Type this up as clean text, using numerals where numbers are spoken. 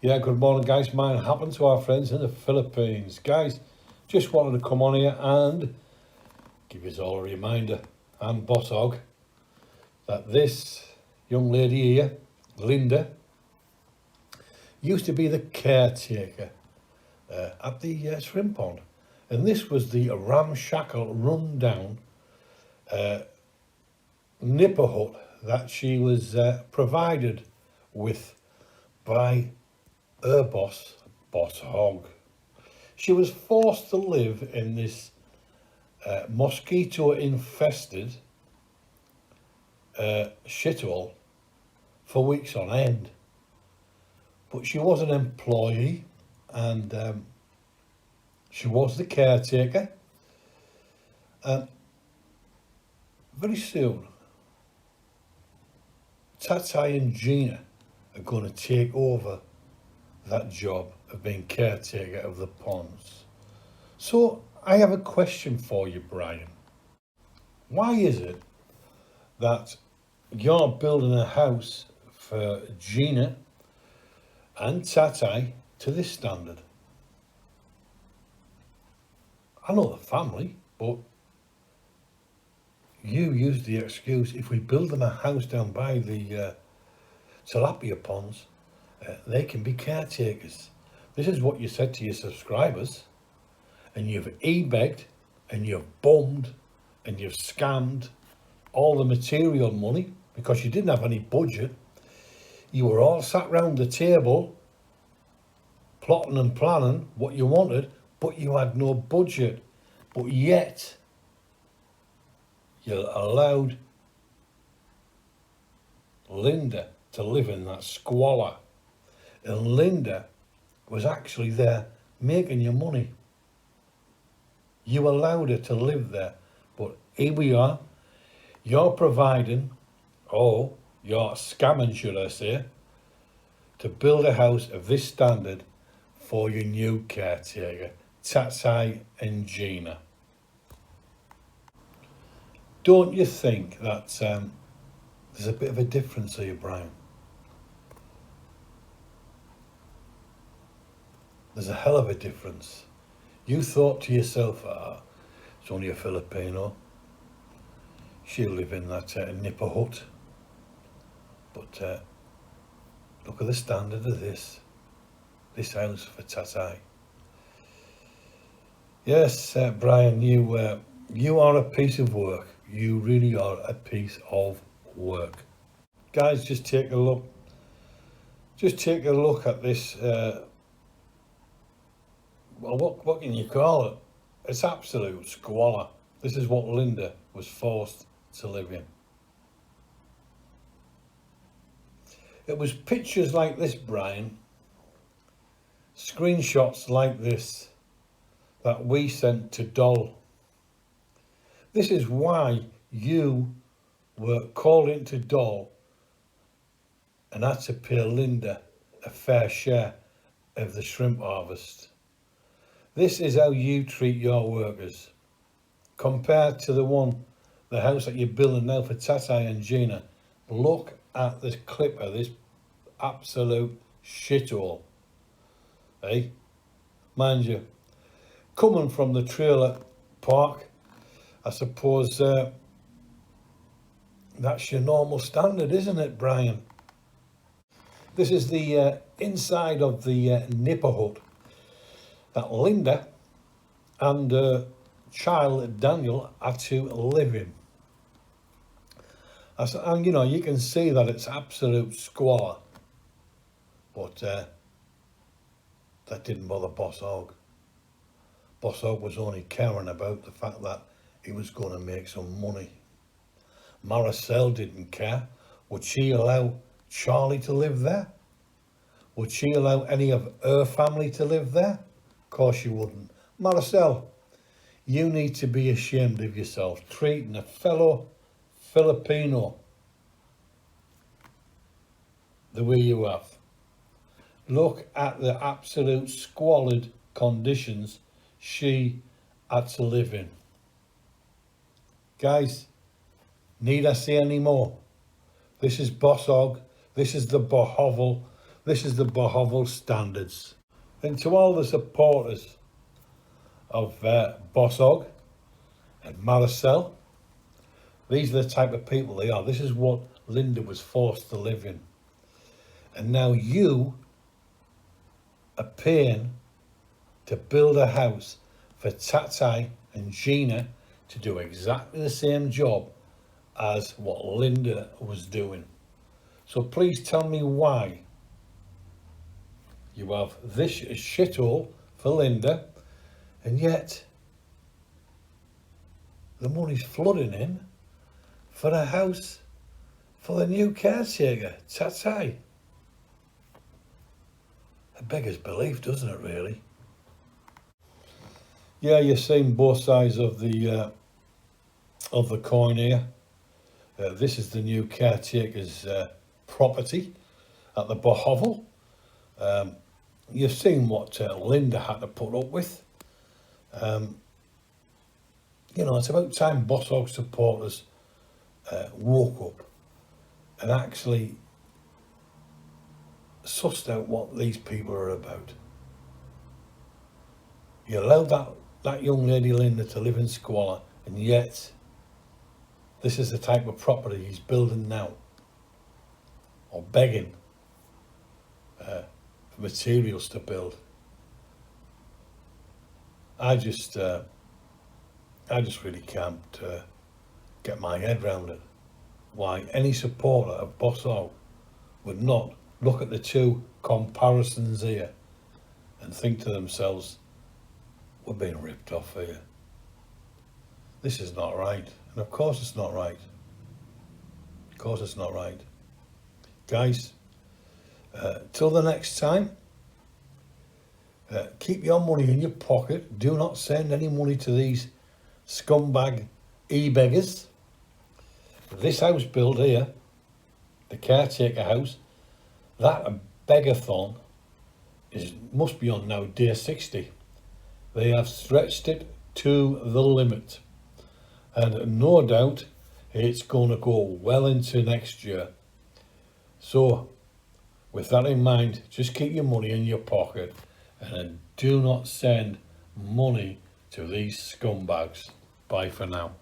Yeah, good morning, guys. Mine happened to our friends in the Philippines. Guys, just wanted to come on here and give you all a reminder, and Bosshog, that this young lady here, Linda, used to be the caretaker at the shrimp pond. And this was the ramshackle, run-down nipper hut that she was provided with by her boss, Bosshog. She was forced to live in this mosquito-infested shithole for weeks on end. But she was an employee, and she was the caretaker. And very soon, Tatay and Gina are going to take over that job of being caretaker of the ponds. So I have a question for you, Brian. Why is it that you're building a house for Gina and Tatay to this standard? I know the family, but you use the excuse, if we build them a house down by the tilapia ponds, they can be caretakers. This is what you said to your subscribers, and you've e-begged and you've bummed and you've scammed all the material money because you didn't have any budget. You were all sat round the table plotting and planning what you wanted, but you had no budget. But yet you allowed Linda to live in that squalor. And Linda was actually there making you money. You allowed her to live there. But here we are. You're providing, you're scamming, should I say, to build a house of this standard for your new caretaker, Tatay and Gina. Don't you think that there's a bit of a difference here, Brian? There's a hell of a difference. You thought to yourself, it's only a Filipino. She'll live in that nipper hut. But look at the standard of this house for Tatay. Yes, Brian, you are a piece of work. You really are a piece of work. Guys, just take a look. Just take a look at this. Well, what can you call it? It's absolute squalor. This is what Linda was forced to live in. It was pictures like this, Brian, screenshots like this, that we sent to Doll. This is why you were called into Doll and had to pay Linda a fair share of the shrimp harvest. This is how you treat your workers. Compared to the house that you're building now for Tatay and Gina, look at this clip of this absolute shithole. Hey, mind you, coming from the trailer park, I suppose that's your normal standard, isn't it, Brian? This is the inside of the nipper hut that Linda and child Daniel had to live in. And you can see that it's absolute squalor, but that didn't bother Bosshog. Bosshog was only caring about the fact that he was going to make some money. Maricel didn't care. Would she allow Charlie to live there? Would she allow any of her family to live there? Of course she wouldn't. Maricel, you need to be ashamed of yourself, treating a fellow Filipino the way you have. Look at the absolute squalid conditions she had to live in. Guys, need I say any more? This is Bosshog. This is the Bohovel. This is the Bosshog standards. And to all the supporters of Bosshog and Maricel, these are the type of people they are. This is what Linda was forced to live in. And now you are paying to build a house for Tatay and Gina to do exactly the same job as what Linda was doing. So please tell me why you have this shithole for Linda, and yet the money's flooding in for a house for the new caretaker, Tatay. It beggars belief, doesn't it, really? Yeah, you're seeing both sides of the coin here. This is the new caretaker's property at the Bosshog. You've seen what Linda had to put up with. You know, it's about time Bosshog supporters woke up and actually sussed out what these people are about. You allowed that young lady Linda to live in squalor, and yet this is the type of property he's building now, or begging for materials to build. I just really can't get my head around it. Why any supporter of Bosshog would not look at the two comparisons here and think to themselves, we're being ripped off here. This is not right. And of course it's not right. Of course it's not right. Guys, till the next time, keep your money in your pocket. Do not send any money to these scumbag e-beggars. This house built here, the caretaker house, that beggathon must be on now day 60. They have stretched it to the limit, and no doubt it's going to go well into next year. So with that in mind, just keep your money in your pocket and do not send money to these scumbags. Bye for now.